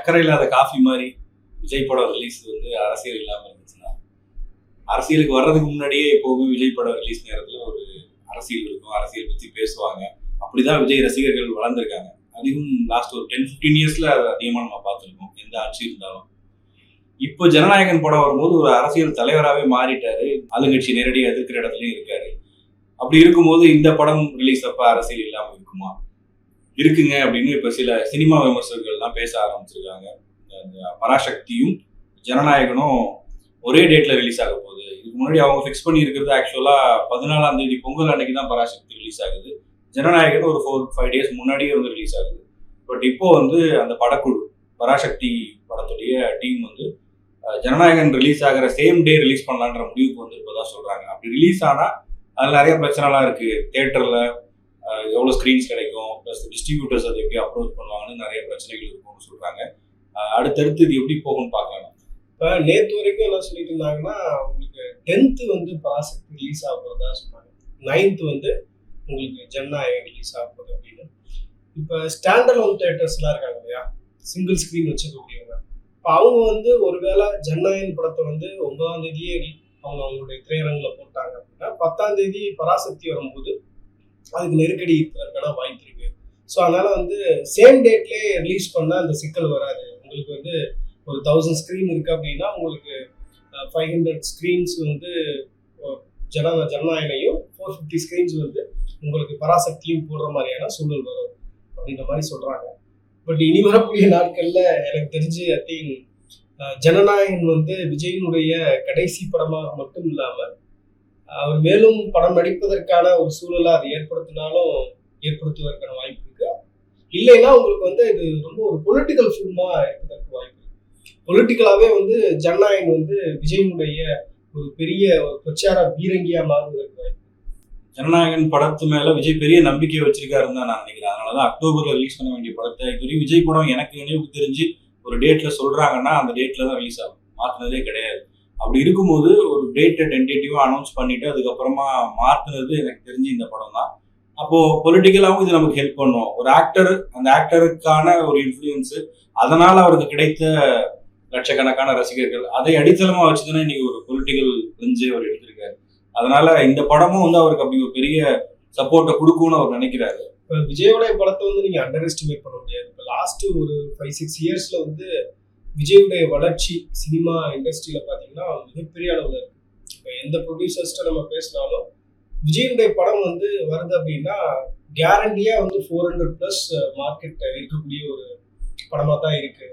சக்கரை இல்லாத காஃபி மாதிரி விஜய் படம் ரிலீஸ் வந்து அரசியல் இல்லாமல் இருந்துச்சுன்னா, அரசியலுக்கு வர்றதுக்கு முன்னாடியே எப்போவுமே விஜய் படம் ரிலீஸ் நேரத்தில் ஒரு அரசியல் இருக்கும், அரசியல் பற்றி பேசுவாங்க. அப்படிதான் விஜய் ரசிகர்கள் வளர்ந்துருக்காங்க. அதிகம் லாஸ்ட் ஒரு 10-15 இயர்ஸ்ல அதை அதிகமாக நம்ம பார்த்துருக்கோம், எந்த ஆட்சி இருந்தாலும். இப்போ ஜனநாயகன் படம் வரும்போது ஒரு அரசியல் தலைவராகவே மாறிட்டாரு, ஆளுங்கட்சி நேரடியாக எதிர்க்கிற இடத்துலையும் இருக்காரு. அப்படி இருக்கும்போது இந்த படம் ரிலீஸ் அப்ப அரசியல் இல்லாமல் இருக்குமா? இருக்குங்க அப்படின்னு இப்ப சில சினிமா விமர்சகர்கள்லாம் பேச ஆரம்பிச்சிருக்காங்க. பராசக்தியும் ஜனநாயகனும் ஒரே டேட்ல ரிலீஸ் ஆக போகுது. இதுக்கு முன்னாடி அவங்க ஃபிக்ஸ் பண்ணி இருக்கிறது ஆக்சுவலா 14ஆம் தேதி பொங்கல் அன்னைக்கு தான் பராசக்தி ரிலீஸ் ஆகுது. ஜனநாயகன் ஒரு 4-5 டேஸ் முன்னாடியே வந்து ரிலீஸ் ஆகுது. பட் இப்போ வந்து அந்த படக்குழு பராசக்தி படத்துடைய டீம் வந்து ஜனநாயகன் ரிலீஸ் ஆகிற சேம் டே ரிலீஸ் பண்ணலான்ற முடிவுக்கு வந்து இப்போதான் சொல்றாங்க. அப்படி ரிலீஸ் ஆனா அதில் நிறைய பிரச்சனைலாம் இருக்கு. தியேட்டர்ல எவ்வளோ ஸ்க்ரீன்ஸ் கிடைக்கும், ப்ளஸ் டிஸ்ட்ரிபியூட்டர்ஸ் அதை எப்படி அப்ரோச் பண்ணுவாங்கன்னு நிறைய பிரச்சனைகள் இருக்கும்னு சொல்றாங்க. அடுத்தடுத்து இது எப்படி போகும்னு பார்க்கலாம். இப்போ நேற்று வரைக்கும் என்ன சொல்லிட்டு இருந்தாங்கன்னா, உங்களுக்கு 10th வந்து பராசக்தி ரிலீஸ் ஆக போகிறதா சொன்னாங்க, 9th வந்து உங்களுக்கு ஜனநாயகம் ரிலீஸ் ஆக போகுது அப்படின்னு. இப்போ ஸ்டாண்டர்ட் தியேட்டர்ஸ்லாம் இருக்காங்க இல்லையா, சிங்கிள் ஸ்க்ரீன் வச்சுக்கக்கூடியவங்க. இப்போ அவங்க வந்து ஒருவேளை ஜனநாயகன் படத்தை வந்து 9ஆம் தேதியே அவங்களுடைய திரையரங்கில் போட்டாங்க அப்படின்னா 10ஆம் தேதி பராசக்தி வரும்போது அதுக்கு நெருக்கடி இருக்கிறதுக்கான வாய்ப்பு இருக்கு. ஸோ அதனால வந்து சேம் டேட்லேயே ரிலீஸ் பண்ணால் அந்த சிக்கல் வராது. உங்களுக்கு வந்து ஒரு 1000 ஸ்க்ரீன் இருக்கு அப்படின்னா உங்களுக்கு 500 ஸ்க்ரீன்ஸ் வந்து ஜனநாயகனையும் 450 ஸ்க்ரீன்ஸ் வந்து உங்களுக்கு பராசக்தியும் போடுற மாதிரியான சூழல் வரும் அப்படின்ற மாதிரி சொல்றாங்க. பட் இனி வரக்கூடிய நாட்கள்ல எனக்கு தெரிஞ்சு ஐ திங்க் ஜனநாயகன் வந்து விஜயினுடைய கடைசி படமாக மட்டும் இல்லாம அவர் மேலும் படம் நடிப்பதற்கான ஒரு சூழலை அதை ஏற்படுத்துவதற்கான வாய்ப்பு இருக்கு. இல்லைன்னா உங்களுக்கு வந்து இது ரொம்ப ஒரு பொலிட்டிக்கல் ஃபில்மா இருப்பதற்கு வாய்ப்பு இருக்கு. பொலிட்டிக்கலாவே வந்து ஜனநாயகன் வந்து விஜயினுடைய ஒரு பெரிய ஒரு பிரச்சார பீரங்கியா மாறுவதற்கு வாய்ப்பு. ஜனநாயகன் படத்து மேல விஜய் பெரிய நம்பிக்கையை வச்சிருக்காருன்னு தான் நான் நினைக்கிறேன். அதனாலதான் அக்டோபர்ல ரிலீஸ் பண்ண வேண்டிய படத்தை இதுவரையும் விஜய் படம் எனக்கு நினைவுக்கு தெரிஞ்சு ஒரு டேட்ல சொல்றாங்கன்னா அந்த டேட்ல தான் ரிலீஸ் ஆகும், மாத்தினதே கிடையாது. அப்படி இருக்கும்போது ஒரு டேட்டை டென்டேட்டிவா அனௌன்ஸ் பண்ணிட்டு அதுக்கப்புறமா மாத்தினது எனக்கு தெரிஞ்சு இந்த படம் தான். அப்போ பொலிட்டிக்கலாவும் இது நமக்கு ஹெல்ப் பண்ணும். ஒரு ஆக்டர், அந்த ஆக்டருக்கான ஒரு இன்ஃப்ளூயன்ஸ், அதனால அவருக்கு கிடைத்த லட்சக்கணக்கான ரசிகர்கள், அதை அடித்தளமா வச்சுதானே இன்னைக்கு ஒரு பொலிட்டிக்கல் பிரிஞ்சு அவர் எடுத்திருக்காரு. அதனால இந்த படமும் வந்து அவருக்கு அப்படி ஒரு பெரிய சப்போர்ட்டை கொடுக்கும்னு அவர் நினைக்கிறாரு. இப்போ விஜயோடைய படத்தை வந்து நீங்க அண்டர் எஸ்டிமேட் பண்ண முடியாது. இப்போ லாஸ்ட் ஒரு 5-6 இயர்ஸ்ல வந்து விஜயுடைய வளர்ச்சி சினிமா இண்டஸ்ட்ரியில பாத்தீங்கன்னா மிகப்பெரிய அளவுல இருக்கு. இப்போ எந்த ப்ரொடியூசர்ஸ்ட நம்ம பேசினாலும் விஜயுடைய படம் வந்து வருது அப்படின்னா கேரண்டியா வந்து 400+ மார்க்கெட் இருக்கக்கூடிய ஒரு படமா தான் இருக்கு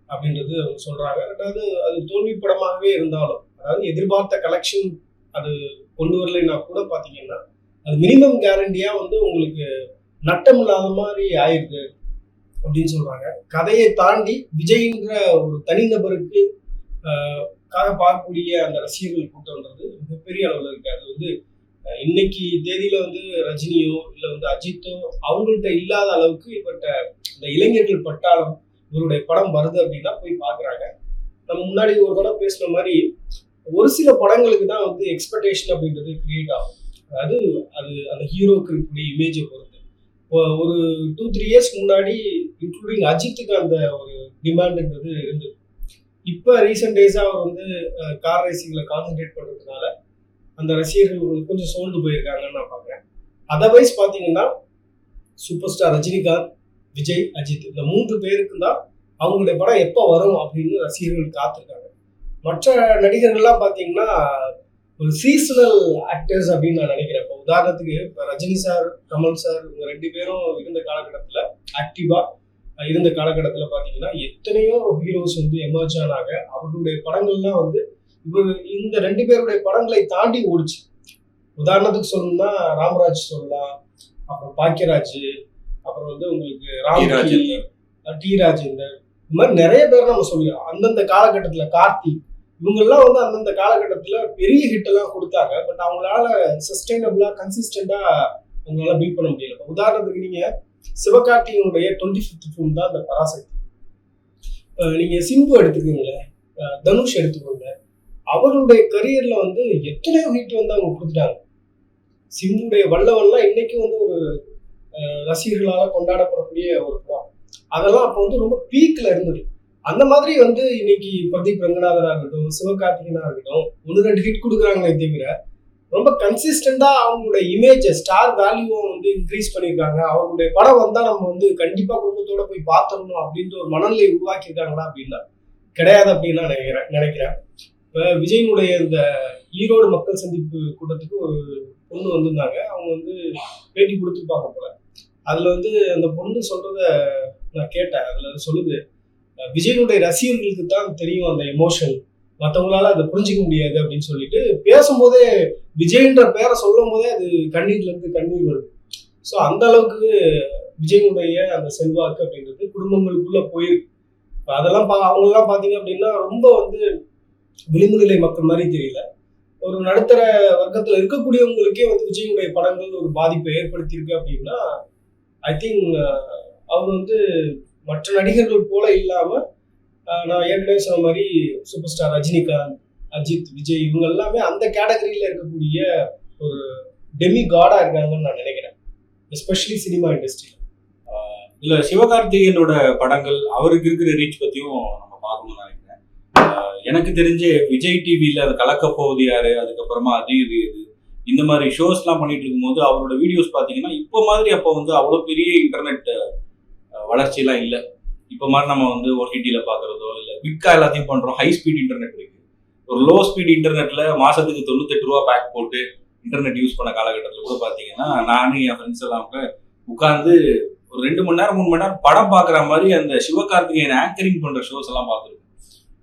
அப்படின்றது அவங்க சொல்றாங்க. ரெண்டாவது அது தோல்வி படமாகவே இருந்தாலும், அதாவது எதிர்பார்த்த கலெக்ஷன் அது கொண்டு வரலைன்னா கூட பாத்தீங்கன்னா அது மினிமம் கேரண்டியா வந்து உங்களுக்கு நட்டம் இல்லாத மாதிரி ஆயிருக்கு அப்படின்னு சொல்றாங்க. கதையை தாண்டி விஜய்ன்ற ஒரு தனிநபருக்கு பார்க்கக்கூடிய அந்த ரசிகர்கள் கூட்டம்ன்றது மிகப்பெரிய அளவுல இருக்கு. அது வந்து இன்னைக்கு தேதியில வந்து ரஜினியோ இல்ல வந்து அஜித்தோ அவங்கள்ட்ட இல்லாத அளவுக்கு இப்பட்ட இந்த இளைஞர்கள் பட்டாளம் இவருடைய படம் வருது அப்படின்னா போய் பாக்குறாங்க. நம்ம முன்னாடி ஒரு படம் பேசுன மாதிரி ஒரு சில படங்களுக்கு தான் வந்து எக்ஸ்பெக்டேஷன் அப்படின்றது கிரியேட் ஆகும். அதாவது அது அந்த ஹீரோக்கு இருக்கக்கூடிய இமேஜை பொறுத்து. ஒரு 2-3 இயர்ஸ் முன்னாடி இன்க்ளூடிங் அஜித்துக்கு அந்த ஒரு டிமாண்ட்ன்றது இருந்தது. இப்போ ரீசெண்ட் டேஸா அவர் வந்து கார் ரேசிங்ல கான்சென்ட்ரேட் பண்றதுனால அந்த ரசிகர்கள் கொஞ்சம் சோர்ந்து போயிருக்காங்கன்னு நான் பார்க்குறேன். அதர்வைஸ் பார்த்தீங்கன்னா சூப்பர் ஸ்டார் ரஜினிகாந்த், விஜய், அஜித் இந்த 3 பேருக்கு தான் அவங்களுடைய படம் எப்போ வரும் அப்படின்னு ரசிகர்கள் காத்திருக்காங்க. மற்ற நடிகர்கள்லாம் பார்த்தீங்கன்னா ஒரு சீசனல் ஆக்டர்ஸ் அப்படின்னு நான் நினைக்கிறேன். இப்போ உதாரணத்துக்கு இப்போ ரஜினி சார், கமல் சார் இவங்க 2 பேரும் இருந்த காலகட்டத்தில் ஆக்டிவா இருந்த காலகட்டத்தில் பார்த்தீங்கன்னா எத்தனையோ ஹீரோஸ் வந்து எமர்ஜ் ஆனாங்க. அவர்களுடைய படங்கள்லாம் வந்து இந்த 2 பேருடைய படங்களை தாண்டி ஓடிச்சு. உதாரணத்துக்கு சொல்லணும்னா ராமராஜ் சொல்லலாம், அப்புறம் பாக்கியராஜ், அப்புறம் வந்து உங்களுக்கு ராம்கி, டி ராஜேந்தர், இந்த மாதிரி நிறைய பேர் நம்ம சொல்லிடுறோம். அந்தந்த காலகட்டத்தில் கார்த்திக் இவங்கெல்லாம் வந்து அந்தந்த காலகட்டத்தில் பெரிய ஹிட் எல்லாம் கொடுத்தாங்க. பட் அவங்களால சஸ்டைனபிளா கன்சிஸ்டண்டா அவங்களால பில்ட் பண்ண முடியல. உதாரணத்துக்கு நீங்க சிவகார்த்திகனுடைய 25th ஃபிலிம் தான் இந்த பராசக்தி. நீங்க சிம்பு எடுத்துக்கோங்களேன், தனுஷ் எடுத்துக்கோங்க, அவர்களுடைய கரியர்ல வந்து எத்தனையோ ஹிட் வந்து அவங்க கொடுத்துட்டாங்க. சிம்புடைய வல்லவன்லாம் இன்னைக்கும் வந்து ஒரு ரசிகர்களால கொண்டாடப்படக்கூடிய ஒரு படம். அதெல்லாம் அப்போ வந்து ரொம்ப பீக்ல இருந்தது. அந்த மாதிரி வந்து இன்னைக்கு பிரதீப் ரங்கநாதனா இருக்கட்டும், சிவகார்த்திகனா இருக்கட்டும், 1-2 ஹிட் கொடுக்குறாங்களே தவிர ரொம்ப கன்சிஸ்டண்டா அவங்களுடைய இமேஜ் ஸ்டார் வேல்யூவும் வந்து இன்க்ரீஸ் பண்ணியிருக்காங்க. அவங்களுடைய படம் வந்தா நம்ம வந்து கண்டிப்பா குடும்பத்தோட போய் பார்த்துடணும் அப்படின்ற ஒரு மனநிலையை உருவாக்கியிருக்காங்களா அப்படின்னா கிடையாது அப்படின்னு நான் நினைக்கிறேன். இப்ப விஜயனுடைய இந்த ஈரோடு மக்கள் சந்திப்பு கூட்டத்துக்கு ஒரு பொண்ணு வந்திருந்தாங்க. அவங்க வந்து பேட்டி கொடுத்துருப்பாங்க போல. அதுல வந்து அந்த பொண்ணு சொல்றத நான் கேட்டேன். அதுல சொல்லுது, விஜயனுடைய ரசிகர்களுக்கு தான் தெரியும் அந்த எமோஷன், மற்றவங்களால அதை புரிஞ்சிக்க முடியாது அப்படின்னு சொல்லிட்டு பேசும்போதே விஜய்ன்ற பேரை சொல்லும் போதே அது கண்ணீர்ல இருந்து கண்ணீர் வருது. ஸோ அந்த அளவுக்கு விஜயனுடைய அந்த செல்வாக்கு அப்படின்றது குடும்பங்களுக்குள்ள போயிருக்கு. அதெல்லாம் அவங்கெல்லாம் பாத்தீங்க அப்படின்னா ரொம்ப வந்து விளிம்பு நிலை மக்கள் மாதிரி தெரியல. ஒரு நடுத்தர வர்க்கத்துல இருக்கக்கூடியவங்களுக்கே வந்து விஜயனுடைய படங்கள் ஒரு பாதிப்பை ஏற்படுத்தியிருக்கு அப்படின்னா ஐ திங்க் அவர் வந்து மற்ற நடிகர்கள் போல இல்லாம நான் ஏற்கனவே சொன்ன மாதிரி சூப்பர் ஸ்டார் ரஜினிகாந்த், அஜித், விஜய் இவங்க எல்லாமே அந்த கேட்டகரியில இருக்கக்கூடிய ஒரு டெமி காடா இருக்காங்கன்னு நான் நினைக்கிறேன், எஸ்பெஷலி சினிமா இண்டஸ்ட்ரியில. இல்ல சிவகார்த்திகேயனோட படங்கள் அவருக்கு இருக்கிற ரீச் பத்தியும் நம்ம பார்க்கணும்னு நினைக்கிறேன். எனக்கு தெரிஞ்சு விஜய் டிவியில அது கலக்க போகுது யாரு, அதுக்கப்புறமா அது இது இந்த மாதிரி ஷோஸ் எல்லாம் பண்ணிட்டு இருக்கும்போது அவரோட வீடியோஸ் பாத்தீங்கன்னா இப்போ மாதிரி அப்போ வந்து அவ்வளவு பெரிய இன்டர்நெட் வளர்ச்சி எல்லாம் இல்லை. இப்போ மாதிரி நம்ம வந்து ஓடிடியில பாக்குறதோ இல்ல குவிக்கா எல்லாத்தையும் பண்றோம். ஹை ஸ்பீட் இன்டர்நெட் இருக்கு. ஒரு லோ ஸ்பீட் இன்டர்நெட்ல மாசத்துக்கு 98 ரூபா பேக் போட்டு இன்டர்நெட் யூஸ் பண்ண காலகட்டத்தில் கூட பாத்தீங்கன்னா நானும் என் ஃப்ரெண்ட்ஸ் எல்லாம் உட்காந்து ஒரு 2 மணி நேரம் 3 மணி நேரம் படம் பாக்குற மாதிரி அந்த சிவகார்த்திகேயன் ஆங்கரிங் பண்ற ஷோஸ் எல்லாம் பார்த்துருக்கோம்.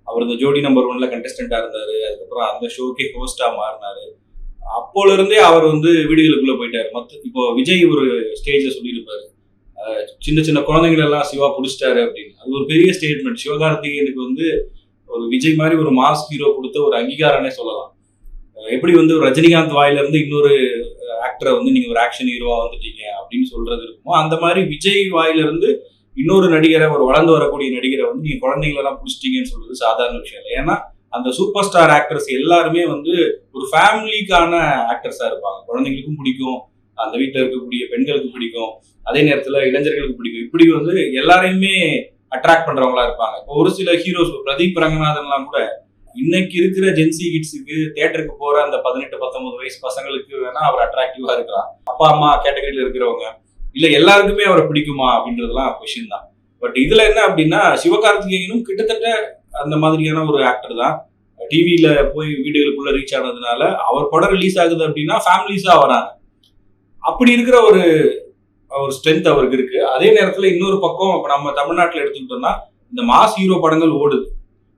அவர் இந்த ஜோடி நம்பர் 1ல கண்டஸ்டன்டா இருந்தாரு. அதுக்கப்புறம் அந்த ஷோக்கே ஹோஸ்டா மாறினாரு. அப்போல இருந்தே அவர் வந்து வீடுகளுக்குள்ள போயிட்டாரு. இப்போ விஜய் ஒரு ஸ்டேஜ்ல சொல்லியிருப்பாரு, சின்ன சின்ன குழந்தைகள் எல்லாம் சிவா புடிச்சிட்டாரு அப்படின்னு. அது ஒரு பெரிய ஸ்டேட்மெண்ட். சிவகார்த்திகேயனுக்கு வந்து ஒரு விஜய் மாதிரி ஒரு மாஸ் ஹீரோ கொடுத்த ஒரு அங்கீகாரமே சொல்லலாம். எப்படி வந்து ஒரு ரஜினிகாந்த் வாயில இருந்து இன்னொரு ஆக்டரை வந்து நீங்க ஒரு ஆக்ஷன் ஹீரோவா வந்துட்டீங்க அப்படின்னு சொல்றது இருக்குமோ, அந்த மாதிரி விஜய் வாயில இருந்து இன்னொரு நடிகரை, ஒரு வளர்ந்து வரக்கூடிய நடிகரை வந்து நீங்க குழந்தைங்களெல்லாம் புடிச்சிட்டீங்கன்னு சொல்றது சாதாரண விஷயம் இல்லை. ஏன்னா அந்த சூப்பர் ஸ்டார் ஆக்டர்ஸ் எல்லாருமே வந்து ஒரு ஃபேமிலிக்கான ஆக்டர்ஸா இருப்பாங்க. குழந்தைங்களுக்கும் பிடிக்கும், அந்த வீட்டில் இருக்கக்கூடிய பெண்களுக்கு பிடிக்கும், அதே நேரத்துல இளைஞர்களுக்கு பிடிக்கும். இப்படி வந்து எல்லாரையுமே அட்ராக்ட் பண்றவங்களா இருப்பாங்க. இப்போ ஒரு சில ஹீரோஸ் பிரதீப் ரங்கநாதன்லாம் கூட இன்னைக்கு இருக்கிற ஜென்சி கிட்ஸுக்கு தியேட்டருக்கு போற அந்த 18-19 வயசு பசங்களுக்கு வேணா அவர் அட்ராக்டிவா இருக்கலாம். அப்பா அம்மா கேட்டகரியில இருக்கிறவங்க இல்ல எல்லாருக்குமே அவரை பிடிக்குமா அப்படின்றதுலாம் கொஸ்டின் தான். பட் இதுல என்ன அப்படின்னா சிவகார்த்திகேயனும் கிட்டத்தட்ட அந்த மாதிரியான ஒரு ஆக்டர் தான். டிவியில போய் வீடுகளுக்குள்ள ரீச் ஆனதுனால அவர் படம் ரிலீஸ் ஆகுது அப்படின்னா ஃபேமிலிஸா வராங்க. அப்படி இருக்கிற ஒரு ஸ்ட்ரென்த் அவருக்கு இருக்கு. அதே நேரத்துல இன்னொரு பக்கம் இப்ப நம்ம தமிழ்நாட்டில் எடுத்துக்கிட்டோம்னா இந்த மாஸ் ஹீரோ படங்கள் ஓடுது.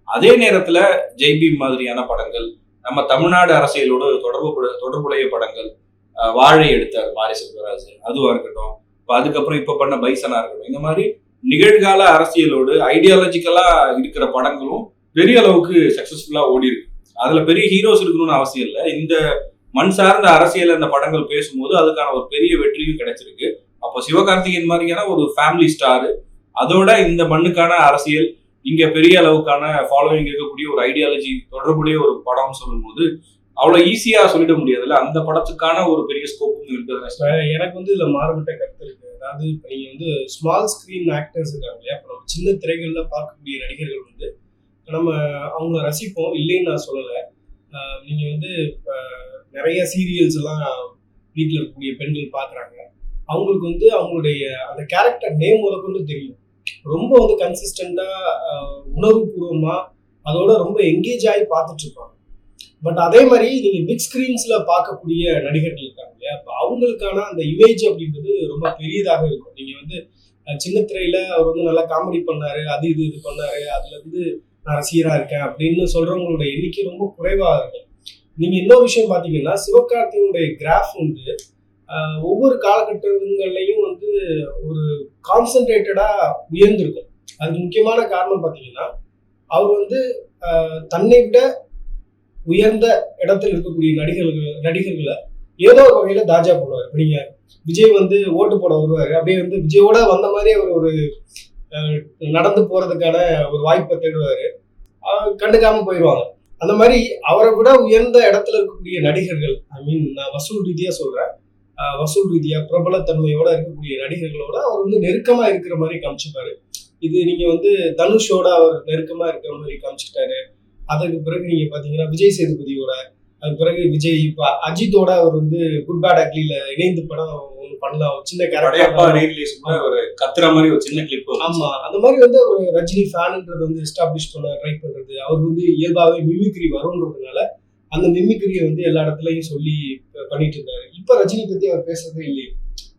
அதே நேரத்துல ஜெய்பீம் மாதிரியான படங்கள், நம்ம தமிழ்நாடு அரசியலோடு தொடர்புடைய படங்கள், வாழை எடுத்தார் மாரி செல்வராஜ், அதுவா இருக்கட்டும், அதுக்கப்புறம் இப்ப பண்ண பைசனா இருக்கட்டும், இந்த மாதிரி நிகழ்கால அரசியலோடு ஐடியாலஜிக்கலா இருக்கிற படங்களும் பெரிய அளவுக்கு சக்சஸ்ஃபுல்லா ஓடி இருக்கு. அதுல பெரிய ஹீரோஸ் இருக்கணும்னு அவசியம் இல்லை. இந்த மண் சார்ந்த அரசியல் அந்த படங்கள் பேசும்போது அதுக்கான ஒரு பெரிய வெற்றியும் கிடைச்சிருக்கு. அப்போ சிவகார்த்திகேயன் மாதிரியான ஒரு ஃபேமிலி ஸ்டார், அதோட இந்த மண்ணுக்கான அரசியல், இங்க பெரிய அளவுக்கான ஃபாலோவிங் இருக்கக்கூடிய ஒரு ஐடியாலஜி தொடர்புடைய ஒரு படம்னு சொல்லும் போது அவ்வளவு ஈஸியா சொல்லிட முடியாதுல்ல. அந்த படத்துக்கான ஒரு பெரிய ஸ்கோப்பும் இருக்குது. எனக்கு வந்து இதுல மாறுபட்ட கருத்து இருக்கு. அதாவது இப்ப நீங்க வந்து ஸ்மால் ஸ்கிரீன் ஆக்டர்ஸ் இருக்காங்க இல்லையா, இப்ப நம்ம சின்ன திரைகள்ல பார்க்கக்கூடிய நடிகர்கள் வந்து நம்ம அவங்கள ரசிப்போம், இல்லைன்னு நான் சொல்லலை. நீங்க வந்து இப்ப நிறைய சீரியல்ஸ் எல்லாம் வீட்டில் இருக்கக்கூடிய பெண்கள் பாக்குறாங்க. அவங்களுக்கு வந்து அவங்களுடைய அந்த கேரக்டர் நேம் முதற்கொண்டு தெரியும். ரொம்ப வந்து கன்சிஸ்டண்டா உணர்வுபூர்வமா அதோட ரொம்ப எங்கேஜ் ஆகி பார்த்துட்டு இருப்பாங்க. பட் அதே மாதிரி நீங்க பிக் ஸ்கிரீன்ஸ்ல பார்க்கக்கூடிய நடிகர்கள் இருக்காங்க இல்லையா, அவங்களுக்கான அந்த இமேஜ் அப்படின்றது ரொம்ப பெரியதாக இருக்கும். நீங்க வந்து சின்ன திரையில அவர் வந்து நல்லா காமெடி பண்ணாரு, அது இது பண்ணாரு, அதுல இருந்து நான் ரசிகரா இருக்கேன் அப்படின்னு சொல்றவங்களோட எண்ணிக்கை ரொம்ப குறைவா இருக்கும். நீங்க இன்னொரு விஷயம் பாத்தீங்கன்னா சிவகார்த்திகனுடைய கிராஃப் வந்து ஒவ்வொரு காலகட்டங்கள்லையும் வந்து ஒரு கான்சென்ட்ரேட்டடா உயர்ந்திருக்கும். அதுக்கு முக்கியமான காரணம் பாத்தீங்கன்னா அவர் வந்து தன்னை விட உயர்ந்த இடத்துல இருக்கக்கூடிய நடிகர்களை ஏதோ ஒரு வகையில தாஜா போடுவார். இப்ப நீங்க விஜய் வந்து ஓட்டு போட வருவாரு, அப்படியே வந்து விஜயோட வந்த மாதிரியே ஒரு நடந்து போறதுக்கான ஒரு வாய்ப்பை தேடுவாரு, கண்டுக்காம போயிடுவாங்க. அந்த மாதிரி அவரை விட உயர்ந்த இடத்துல இருக்கக்கூடிய நடிகர்கள், ஐ மீன் நான் வசூல் ரீதியா சொல்றேன், வசூல் ரீதியா பிரபலத்தன்மையோட இருக்கக்கூடிய நடிகர்களோட அவர் வந்து நெருக்கமா இருக்கிற மாதிரி காமிச்சுப்பாரு. இது நீங்க வந்து தனுஷோட அவர் நெருக்கமா இருக்கிற மாதிரி காமிச்சிட்டாரு. அதுக்கு பிறகு நீங்க பாத்தீங்கன்னா விஜய் சேதுபதியோட, அதுக்கு பிறகு விஜய் இப்ப அஜித்தோட அவர் வந்து குட் பேட் அக்லில இணைந்து படம் ஒண்ணு பண்ணலாம். ஒரு சின்ன படையப்பா கேரக்டர். ரீரிலீஸ் கூட ஒரு கத்துற மாதிரி ஒரு சின்ன கிளிப். ஆமா, அந்த மாதிரி வந்து ஒரு ரஜினி ஃபேன்ன்றது வந்து எஸ்டாப்ளிஷ் பண்ண ட்ரை பண்றது. அவர் வந்து இயல்பாவே மிமிக்ரி வரும்ன்றதுனால அந்த மிமிக்ரியை வந்து எல்லா இடத்துலயும் சொல்லி பண்ணிட்டு இருந்தாரு. இப்ப ரஜினி பத்தி அவர் பேசுறதே இல்லையே.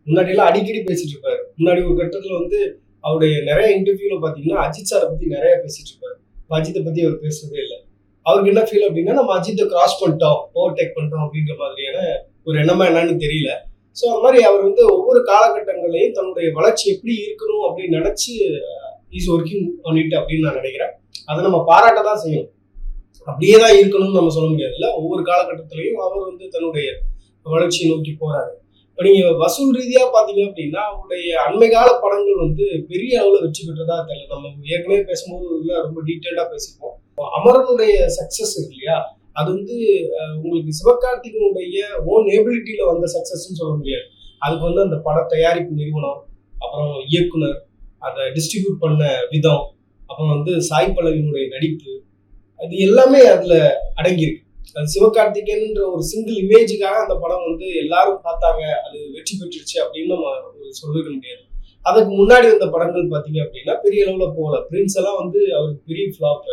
முன்னாடி எல்லாம் அடிக்கடி பேசிட்டு இருப்பாரு. முன்னாடி ஒரு கட்டத்துல வந்து அவருடைய நிறைய இன்டர்வியூல பாத்தீங்கன்னா அஜித் சாரை பத்தி நிறைய பேசிட்டு இருப்பாரு. அஜித்தை பத்தி அவர் பேசுறதே இல்லை. அவருக்கு என்ன ஃபீல் அப்படின்னா, நம்ம அஜித்தை கிராஸ் பண்ணிட்டோம், ஓவர்டேக் பண்ணிட்டோம் அப்படின்ற மாதிரியான ஒரு எண்ணமா என்னன்னு தெரியல. ஸோ அந்த மாதிரி அவர் வந்து ஒவ்வொரு காலகட்டங்களையும் தன்னுடைய வளர்ச்சி எப்படி இருக்கணும் அப்படின்னு நினைச்சு இஸ் ஒர்க்கிங் பண்ணிட்டு அப்படின்னு நான் நினைக்கிறேன். அதை நம்ம பாராட்ட தான் செய்யணும். அப்படியே தான் இருக்கணும்னு நம்ம சொல்ல முடியாதுல்ல. ஒவ்வொரு காலகட்டத்திலையும் அவர் வந்து தன்னுடைய வளர்ச்சியை நோக்கி போறாரு. இப்போ நீங்க வசூல் ரீதியா பாத்தீங்க அப்படின்னா அவருடைய அண்மை கால படங்கள் வந்து பெரிய அளவுல வெற்றி பெற்றதா தெரியல. நம்ம ஏற்கனவே பேசும்போது ரொம்ப டீட்டெயிலா பேசிப்போம். அமரனுடைய சக்சஸ் இருக்கு இல்லையா, அது வந்து உங்களுக்கு சிவகார்த்திகனுடைய ஓன் எபிலிட்டியில வந்த சக்சஸ்ன்னு சொல்ல முடியாது. அதுக்கு வந்து அந்த பட தயாரிப்பு நிறுவனம், அப்புறம் இயக்குனர், அதை டிஸ்ட்ரிபியூட் பண்ண விதம், அப்புறம் வந்து சாய் பல்லவியினுடைய நடிப்பு, அது எல்லாமே அதுல அடங்கியிருக்கு. அது சிவகார்த்திகேயன்ற ஒரு சிங்கிள் இமேஜுக்காக அந்த படம் வந்து எல்லாரும் பார்த்தாங்க, அது வெற்றி பெற்றுச்சு அப்படின்னு நம்ம சொல்லிக்க முடியாது. அதுக்கு முன்னாடி வந்த படங்கள் பாத்தீங்க அப்படின்னா பெரிய அளவுல போகல. பிரின்ஸ் எல்லாம் வந்து அவருக்கு பெரிய ஃபிளாப்.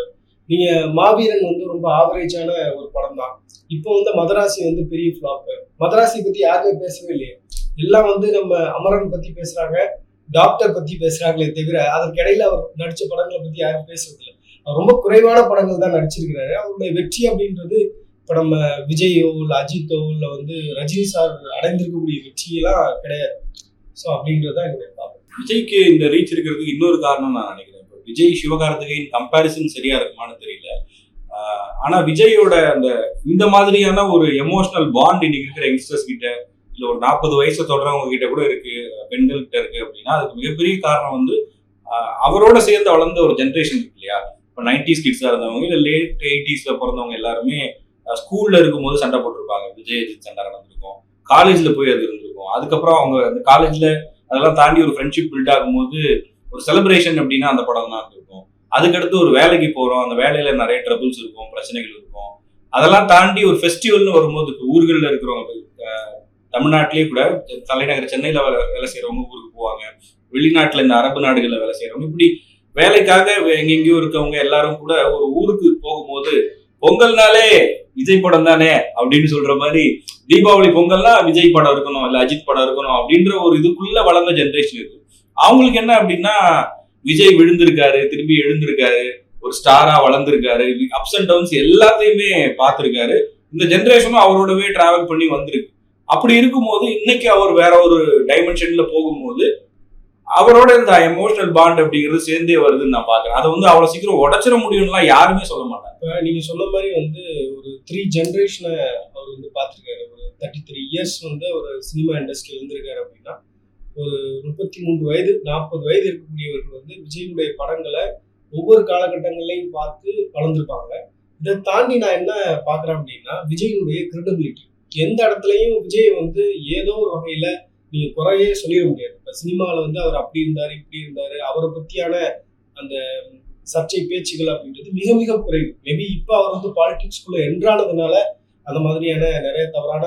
நீங்க மாவீரன் வந்து ரொம்ப ஆவரேஜான ஒரு படம் தான். இப்போ வந்து மதராசி வந்து பெரிய ஃபிளாப். மதராசி பத்தி யாருமே பேசவே இல்லையே. எல்லாம் வந்து நம்ம அமரன் பத்தி பேசுறாங்க, டாக்டர் பத்தி பேசுறாங்களே தவிர அதற்கு இடையில அவர் நடிச்ச படங்களை பத்தி யாரும் பேசுறது இல்லை. அவர் ரொம்ப குறைவான படங்கள் தான் நடிச்சிருக்கிறாரு. அவருடைய வெற்றி அப்படின்றது இப்ப நம்ம விஜயோ இல்ல அஜித்தோ இல்ல வந்து ரஜினி சார் அடைந்திருக்கக்கூடிய வெற்றியெல்லாம் கிடையாது. ஸோ அப்படின்றதான் என்னுடைய பார்வை. விஜய்க்கு இந்த ரீச் இருக்கிறதுக்கு இன்னொரு காரணம் நான் நினைக்கிறேன். இப்போ விஜய் சிவகார்த்திகேயன் கம்பேரிசன் சரியா இருக்குமான்னு தெரியல. ஆனா விஜயோட அந்த இந்த மாதிரியான ஒரு எமோஷனல் பாண்ட் இன்னைக்கு இருக்கிற யங்ஸ்டர்ஸ் கிட்ட, இல்ல ஒரு 40 வயசை தொடர்றவங்க கிட்ட கூட இருக்கு, பெண்கள் கிட்ட இருக்கு அப்படின்னா அதுக்கு மிகப்பெரிய காரணம் வந்து அவரோட சேர்ந்து வளர்ந்த ஒரு ஜென்ரேஷன் இருக்கு இல்லையா. இப்போ 90s கிட்ஸா இருந்தவங்க இல்லை லேட் 80sல பிறந்தவங்க எல்லாருமே ஸ்கூல்ல இருக்கும்போது சண்டை போட்டிருப்பாங்க. விஜய் அஜித் சண்டை நடந்திருக்கும், காலேஜ்ல போய் அது இருந்திருக்கும். அதுக்கப்புறம் அவங்க அந்த காலேஜ்ல அதெல்லாம் தாண்டி ஒரு ஃப்ரெண்ட்ஷிப் பில்ட் ஆகும்போது ஒரு செலிப்ரேஷன் அப்படின்னா அந்த படம் தான் இருக்கும். அதுக்கடுத்து ஒரு வேலைக்கு போறோம், அந்த வேலையில நிறைய ட்ரபிள்ஸ் இருக்கும், பிரச்சனைகள் இருக்கும். அதெல்லாம் தாண்டி ஒரு ஃபெஸ்டிவல்னு வரும்போது ஊர்களில் இருக்கிறவங்க, தமிழ்நாட்டிலேயே கூட தலைநகர் சென்னையில வேலை செய்யறவங்க ஊருக்கு போவாங்க, வெளிநாட்டுல இந்த அரபு நாடுகளில் வேலை செய்யறவங்க, இப்படி வேலைக்காக எங்கெங்கயோ இருக்கவங்க எல்லாரும் கூட ஒரு ஊருக்கு போகும்போது பொங்கல்னாலே விஜய் படம் தானே அப்படின்னு சொல்ற மாதிரி, தீபாவளி பொங்கல்னா விஜய் படம் இருக்கணும் இல்ல அஜித் படம் இருக்கணும் அப்படின்ற ஒரு இதுக்குள்ள வளர்ந்த ஜென்ரேஷன் இருக்கு. அவங்களுக்கு என்ன அப்படின்னா விஜய் விழுந்திருக்காரு, திரும்பி எழுந்திருக்காரு, ஒரு ஸ்டாரா வளர்ந்திருக்காரு, அப்ஸ் அண்ட் டவுன்ஸ் எல்லாத்தையுமே பார்த்திருக்காரு. இந்த ஜென்ரேஷனும் அவரோடவே டிராவல் பண்ணி வந்திருக்கு. அப்படி இருக்கும்போது இன்னைக்கு அவர் வேற ஒரு டைமென்ஷன்ல போகும்போது அவரோட இந்த எமோஷனல் பாண்ட் அப்படிங்கிறது சேர்ந்தே வருதுன்னு நான் பாக்குறேன். அதை வந்து அவ்வளவு சீக்கிரம் உடைச்சிட முடியும்லாம் யாருமே சொல்ல மாட்டாங்க. இப்ப நீங்க சொன்ன மாதிரி வந்து ஒரு 3 ஜென்ரேஷனை அவர் வந்து பார்த்திருக்காரு. ஒரு 33 இயர்ஸ் வந்து ஒரு சினிமா இண்டஸ்ட்ரியில் இருந்திருக்காரு அப்படின்னா, ஒரு 33 வயது 40 வயது இருக்கக்கூடியவர்கள் வந்து விஜயுடைய படங்களை ஒவ்வொரு காலகட்டங்களையும் பார்த்து வளர்ந்துருப்பாங்க. இதை தாண்டி நான் என்ன பாக்குறேன் அப்படின்னா, விஜயுடைய கிரெடிபிலிட்டி. எந்த இடத்துலையும் விஜய் வந்து ஏதோ ஒரு வகையில நீங்க குறையே சொல்லிட முடியாது. இப்ப சினிமாவில் வந்து அவர் அப்படி இருந்தாரு, இப்படி இருந்தாரு, அவரை பத்தியான அந்த சர்ச்சை பேச்சுகள் அப்படின்றது மிக மிக குறைவு. மேபி இப்ப அவர் வந்து பாலிடிக்ஸ்குள்ள என்றானதுனால அந்த மாதிரியான நிறைய தவறான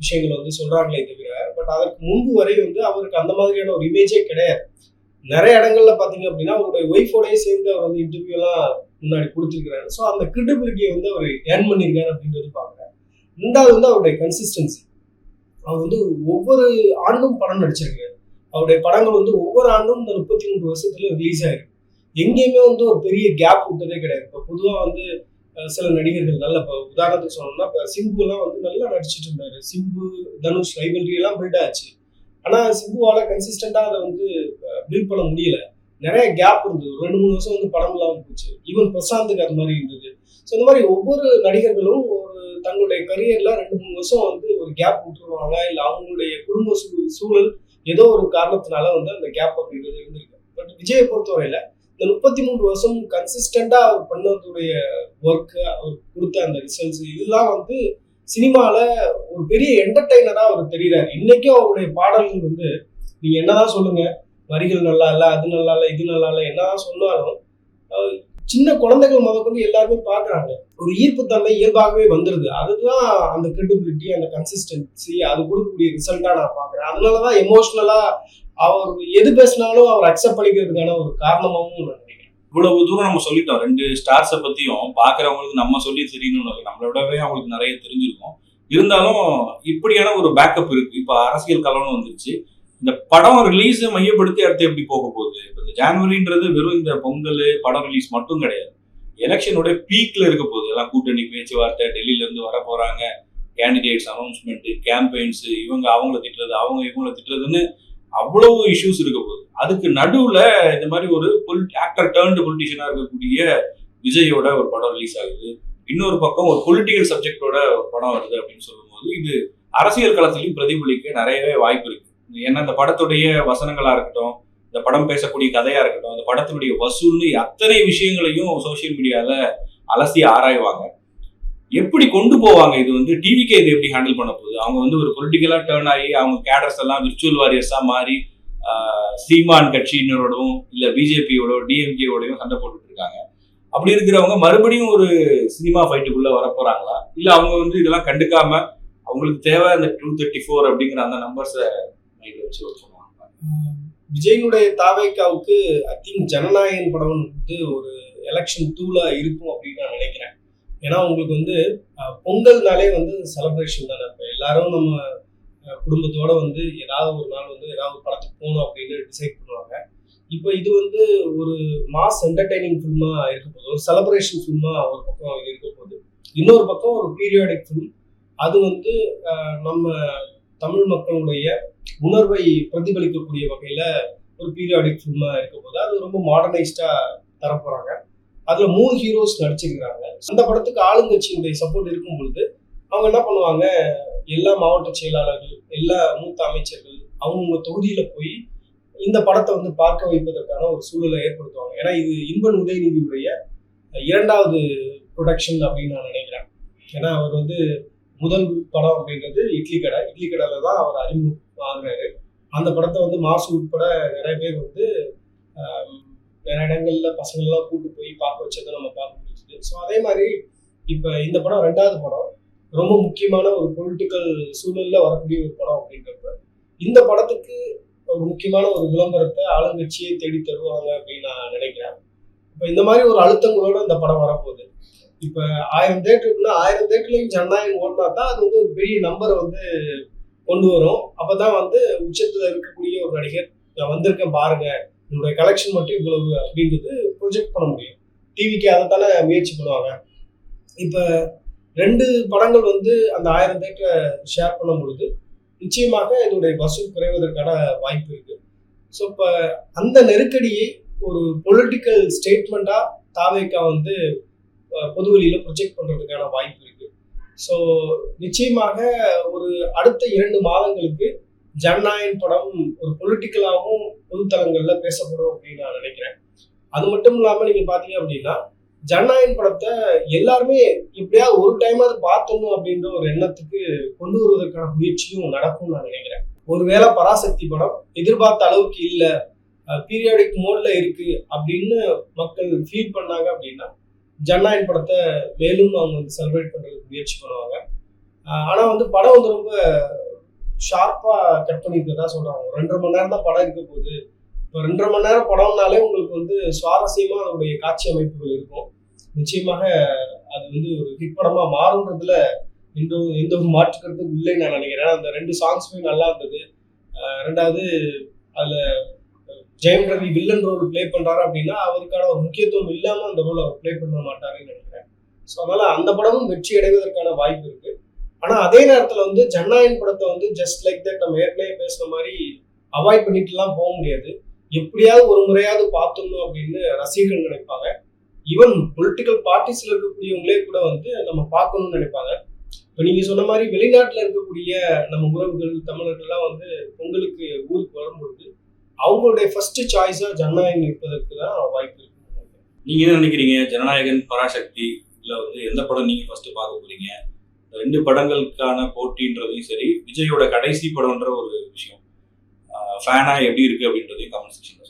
விஷயங்கள் வந்து சொல்றாங்களே தவிர, பட் அதற்கு முன்பு வரை வந்து அவருக்கு அந்த மாதிரியான ஒரு இமேஜே கிடையாது. நிறைய இடங்கள்ல பாத்தீங்க அப்படின்னா அவருடைய ஒய்ஃபோடய சேர்ந்து அவர் வந்து இன்டர்வியூ எல்லாம் முன்னாடி கொடுத்துருக்கிறாரு. ஸோ அந்த கிரெடிபிலிட்டியை வந்து அவர் ஏர்ன் பண்ணியிருக்காரு அப்படின்றது பாக்குறேன். ரெண்டாவது வந்து அவருடைய கன்சிஸ்டன்சி. அவர் வந்து ஒவ்வொரு ஆண்டும் படம் நடிச்சிருக்காரு. அவருடைய படங்கள் வந்து ஒவ்வொரு ஆண்டும் இந்த 33 வருஷத்துல ரிலீஸ் ஆயிருக்கு. எங்கேயுமே வந்து ஒரு பெரிய கேப் விட்டதே கிடையாது. இப்போ பொதுவாக வந்து சில நடிகர்கள் நல்ல, இப்போ உதாரணத்துக்கு சொல்லணும்னா இப்போ சிம்பு எல்லாம் வந்து நல்லா நடிச்சிட்டு இருந்தாரு. சிம்பு தனுஷ் ரைவல்ரி எல்லாம் பில்ட் ஆச்சு. ஆனா சிம்புவால கன்சிஸ்டண்டா அதை வந்து பில்ட் பண்ண முடியல. நிறைய கேப் இருந்தது. 2-3 வருஷம் வந்து படம் இல்லாம போச்சு. ஈவன் பிரசாந்துக்கு அது மாதிரி இருந்தது. ஸோ இந்த மாதிரி ஒவ்வொரு நடிகர்களும் ஒரு தங்களுடைய கரியர்ல 2-3 வருஷம் வந்து ஒரு கேப் விட்டுருவாங்க. இல்லை அவங்களுடைய குடும்ப சூழல் ஏதோ ஒரு காரணத்தினால வந்து அந்த கேப் அப்படின்றது இருந்திருக்கு. பட் விஜயை பொறுத்தவரையில இந்த 33 வருஷம் கன்சிஸ்டண்டா அவர் பண்ணதுடைய ஒர்க், அவர் கொடுத்த அந்த ரிசல்ட்ஸ், இதெல்லாம் வந்து சினிமால ஒரு பெரிய என்டர்டைனரா அவர் தெரிகிறார். இன்னைக்கும் அவருடைய பாடல்கள் வந்து நீங்க என்னதான் சொல்லுங்க, வரிகள் நல்லா இல்லை, அது நல்லா இல்லை, இது நல்லா இல்லை, என்னதான் சொன்னாலும் சின்ன குழந்தைகள் முதற்கொண்டு எல்லாருமே பார்க்குறாங்க. ஒரு ஈர்ப்புத்தன்மை இயல்பாகவே வந்துடுது. அதுதான் அந்த கிரெடிபிலிட்டி, அந்த கன்சிஸ்டன்சி, அது கொடுக்கக்கூடிய ரிசல்ட்டாக நான் பார்க்குறேன். அதனால தான் எமோஷ்னலாக அவர் எது பேசினாலும் அவர் அக்செப்ட் பண்ணிக்கிறதுக்கான ஒரு காரணமாகவும் நான் நினைக்கிறேன். இவ்வளவு தூரம் நம்ம சொல்லிட்டோம். 2 ஸ்டார்ஸை பற்றியும் பார்க்குறவங்களுக்கு நம்ம சொல்லி தெரியணும்னு இல்லை, நம்மளோடவே அவங்களுக்கு நிறைய தெரிஞ்சிருக்கும். இருந்தாலும் இப்படியான ஒரு பேக்கப் இருக்கு. இப்போ அரசியல் கலவரம் வந்துருச்சு. இந்த படம் ரிலீஸை மையப்படுத்தி அடுத்து எப்படி போக போகுது? இப்போ இந்த ஜான்வரின்றது வெறும் இந்த பொங்கல் படம் ரிலீஸ் மட்டும் கிடையாது. எலெக்ஷனோட பீக்ல இருக்க போகுது. எல்லாம் கூட்டணி பேச்சுவார்த்தை, டெல்லியில இருந்து வர போறாங்க, கேண்டிடேட்ஸ் அனௌன்ஸ்மெண்ட், கேம்பெயின்ஸ், இவங்க அவங்கள திட்டுறது, அவங்க இவங்கள திட்டுறதுன்னு அவ்வளவு இஷ்யூஸ் இருக்க போகுது. அதுக்கு நடுவுல இந்த மாதிரி ஒரு ஆக்டர் டர்ன்டு பொலிட்டிஷியனா இருக்கக்கூடிய விஜயோட ஒரு படம் ரிலீஸ் ஆகுது. இன்னொரு பக்கம் ஒரு பொலிட்டிக்கல் சப்ஜெக்டோட ஒரு படம் வருது அப்படின்னு சொல்லும்போது இது அரசியல் களத்திலையும் பிரதிபலிக்க நிறையவே வாய்ப்பு இருக்கு. ஏன்னா இந்த படத்துடைய வசனங்களா இருக்கட்டும், இந்த படம் பேசக்கூடிய கதையா இருக்கட்டும், இந்த படத்தினுடைய வசூல்னு அத்தனை விஷயங்களையும் சோசியல் மீடியால அலசி ஆராய்வாங்க. எப்படி கொண்டு போவாங்க? இது வந்து டிவிக்கே இது எப்படி ஹேண்டில் பண்ண போகுது? அவங்க வந்து ஒரு பொலிட்டிக்கலா டேர்ன் ஆகி அவங்க கேடர்ஸ் எல்லாம் விர்ச்சுவல் வாரியர்ஸா மாறி சீமான் கட்சியினரோடவும் இல்ல பிஜேபியோட டிஎம்கேயோடையும் சண்டை போட்டுட்டு இருக்காங்க. அப்படி இருக்கிறவங்க மறுபடியும் ஒரு சினிமா ஃபைட்டுக்குள்ள வரப்போறாங்களா? இல்ல அவங்க வந்து இதெல்லாம் கண்டுக்காம அவங்களுக்கு தேவை அந்த 234 அப்படிங்கிற அந்த நம்பர்ஸை வச்சு சொல்லுவாங்க. விஜயனுடைய தாவேக்காவுக்கு ஐ திங்க் ஜனநாயகன் படம் வந்து ஒரு எலெக்ஷன் டூலா இருக்கும் அப்படின்னு நான் நினைக்கிறேன். ஏன்னா உங்களுக்கு வந்து பொங்கல்னாலே வந்து செலிப்ரேஷன் தானே. இப்போ எல்லாரும் நம்ம குடும்பத்தோட வந்து ஏதாவது ஒரு நாள் வந்து ஏதாவது ஒரு படத்துக்கு போகணும் அப்படின்னு டிசைட் பண்ணுவாங்க. இப்போ இது வந்து ஒரு மாஸ் என்டர்டைனிங் ஃபில்மா இருக்க போகுது, ஒரு செலிப்ரேஷன் ஃபில்மா ஒரு பக்கம் இது இருக்க போகுது. இன்னொரு பக்கம் ஒரு பீரியாடிக் ஃபில்ம், அது வந்து நம்ம தமிழ் மக்களுடைய உணர்வை பிரதிபலிக்கக்கூடிய வகையில ஒரு பீரியாடிக் ஃபில்மா இருக்க போது. அது ரொம்ப மாடர்னைஸ்டா தரப்போறாங்க. அதுல 3 ஹீரோஸ் நடிச்சிருக்கிறாங்க. அந்த படத்துக்கு ஆளுங்கட்சியினுடைய சப்போர்ட் இருக்கும் பொழுது அவங்க என்ன பண்ணுவாங்க, எல்லா மாவட்ட செயலாளர்கள், எல்லா மூத்த அமைச்சர்கள் அவங்க தொகுதியில போய் இந்த படத்தை வந்து பார்க்க வைப்பதற்கான ஒரு சூழலை ஏற்படுத்துவாங்க. ஏன்னா இது இன்பன் உதயநிதியுடைய 2வது ப்ரொடக்ஷன் அப்படின்னு நான் நினைக்கிறேன். ஏன்னா அவர் வந்து முதல் படம் அப்படின்றது இட்லி கடையில தான் அவர் அறிமுகம் ஆகுறாரு. அந்த படத்தை வந்து மாசு உட்பட நிறைய பேர் வந்து நிறைய இடங்கள்ல பசங்கள்லாம் கூட்டு போய் பார்க்க வச்சதை நம்ம பார்க்க முடியுது. ஸோ அதே மாதிரி இப்போ இந்த படம் 2வது படம் ரொம்ப முக்கியமான ஒரு பொலிட்டிக்கல் சூழல்ல வரக்கூடிய ஒரு படம் அப்படின்றப்ப இந்த படத்துக்கு ஒரு முக்கியமான ஒரு விளம்பரத்தை ஆளுங்கட்சியை தேடி தருவாங்க அப்படின்னு நான் நினைக்கிறேன். இப்போ இந்த மாதிரி ஒரு அழுத்தங்களோட இந்த படம் வரப்போகுது. இப்போ 1000 தேட்டருக்குன்னா 1000 தேட்டர்லையும் ஜனநாயகம் ஓடினா தான் அது வந்து ஒரு பெரிய நம்பரை வந்து கொண்டு வரும். அப்பதான் வந்து உச்சத்துல இருக்கக்கூடிய ஒரு நடிகர் நான் வந்திருக்கேன் பாருங்க, என்னுடைய கலெக்ஷன் மட்டும் இவ்வளவு அப்படின்றது ப்ரொஜெக்ட் பண்ண முடியும். டிவிக்கு அதைத்தானே முயற்சி பண்ணுவாங்க. இப்போ 2 படங்கள் வந்து அந்த 1000 தேட்டரை ஷேர் பண்ணும் பொழுது நிச்சயமாக இதனுடைய வசூல் குறைவதற்கான வாய்ப்பு இருக்கு. ஸோ இப்போ அந்த நெருக்கடியை ஒரு பொலிட்டிக்கல் ஸ்டேட்மெண்டா தாவேக்கா வந்து பொதுவெளியில ப்ரொஜெக்ட் பண்றதுக்கான வாய்ப்பு இருக்கு. ஸோ நிச்சயமாக ஒரு அடுத்த 2 மாதங்களுக்கு ஜனநாயகன் படம் ஒரு பொலிட்டிக்கலாகவும் பொதுத்தளங்கள்ல பேசப்படும் அப்படின்னு நான் நினைக்கிறேன். அது மட்டும் இல்லாம நீங்க பாத்தீங்க அப்படின்னா ஜனநாயகன் படத்தை எல்லாருமே எப்படியாவது ஒரு டைமாவது பார்த்தணும் அப்படின்ற ஒரு எண்ணத்துக்கு கொண்டு வருவதற்கான முயற்சியும் நடக்கும்னு நான் நினைக்கிறேன். ஒருவேளை பராசக்தி படம் எதிர்பார்த்த அளவுக்கு இல்லை, பீரியாடிக் மோட்ல இருக்கு அப்படின்னு மக்கள் ஃபீல் பண்ணாங்க அப்படின்னா ஜனநாயகன் படத்தை மேலும் அவங்க வந்து செலிப்ரேட் பண்றதுக்கு முயற்சி பண்ணுவாங்க. ஆனா வந்து படம் வந்து ரொம்ப ஷார்ப்பா கட் பண்ணிருக்கதா சொல்றாங்க. 2.5 மணி நேரம் தான் படம் இருக்க போகுது. இப்போ 2.5 மணி நேரம் படம்னாலே உங்களுக்கு வந்து சுவாரஸ்யமா அதனுடைய காட்சி அமைப்புகள் இருக்கும். நிச்சயமாக அது வந்து ஒரு ஹிட் படமா மாறுன்றதுல எந்த ஒரு மாற்று கருத்தும் இல்லைன்னு நான் நினைக்கிறேன். அந்த 2 சாங்ஸுமே நல்லா இருந்தது. 2வது அதுல Jayam Ravi villain role play பண்றாரு அப்படின்னா அவருக்கான ஒரு முக்கியத்துவம் இல்லாம அந்த ரோல் அவர் பிளே பண்ண மாட்டாருன்னு நினைக்கிறேன். ஸோ அதனால அந்த படமும் வெற்றி அடைவதற்கான வாய்ப்பு இருக்கு. ஆனா அதே நேரத்துல வந்து ஜனநாயகன் படத்தை வந்து ஜஸ்ட் லைக் தட் நம்ம ஏற்கனவே பேசுன மாதிரி அவாய்ட் பண்ணிட்டுலாம் போக முடியாது. எப்படியாவது ஒரு முறையாவது பார்த்துடணும் அப்படின்னு ரசிகர்கள் நினைப்பாங்க. ஈவன் பொலிட்டிக்கல் பார்ட்டிஸ்ல இருக்கக்கூடியவங்களே கூட வந்து நம்ம பார்க்கணும்னு நினைப்பாங்க. இப்போ நீங்க சொன்ன மாதிரி வெளிநாட்டுல இருக்கக்கூடிய நம்ம உறவுகள் தமிழர்கள்லாம் வந்து பொங்கலுக்கு ஊருக்கு வரும்பொழுது அவங்களுடைய ஃபர்ஸ்ட் சாய்ஸா ஜனநாயகன் இருப்பதற்கு தான் வாய்ப்பு இருக்கு. நீங்க என்ன நினைக்கிறீங்க? ஜனநாயகன், பராசக்தி இல்ல வந்து எந்த படம் நீங்க ஃபர்ஸ்ட் பார்க்க போறீங்க? 2 படங்களுக்கான போட்டின்றதையும் சரி, விஜயோட கடைசி படம்ன்ற ஒரு விஷயம், ஃபேனா எப்படி இருக்கு அப்படின்றதையும் கமெண்ட் செக்ஷன்